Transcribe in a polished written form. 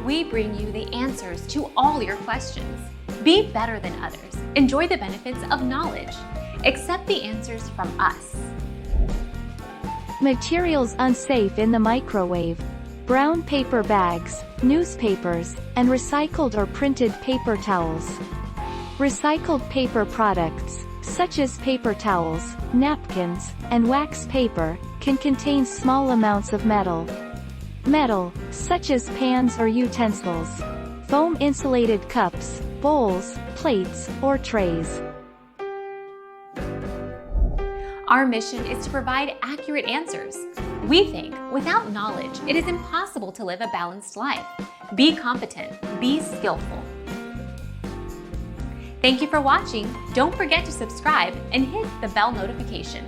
we bring you the answers to all your questions. Be better than others. Enjoy the benefits of knowledge. Accept the answers from us. Materials unsafe in the microwave. Brown paper bags, newspapers, and recycled or printed paper towels. Recycled paper products, such as paper towels, napkins, and wax paper, can contain small amounts of metal. Metal, such as pans or utensils. Foam insulated cups, bowls, plates, or trays. Our mission is to provide accurate answers. We think without knowledge, it is impossible to live a balanced life. Be competent, be skillful. Thank you for watching. Don't forget to subscribe and hit the bell notification.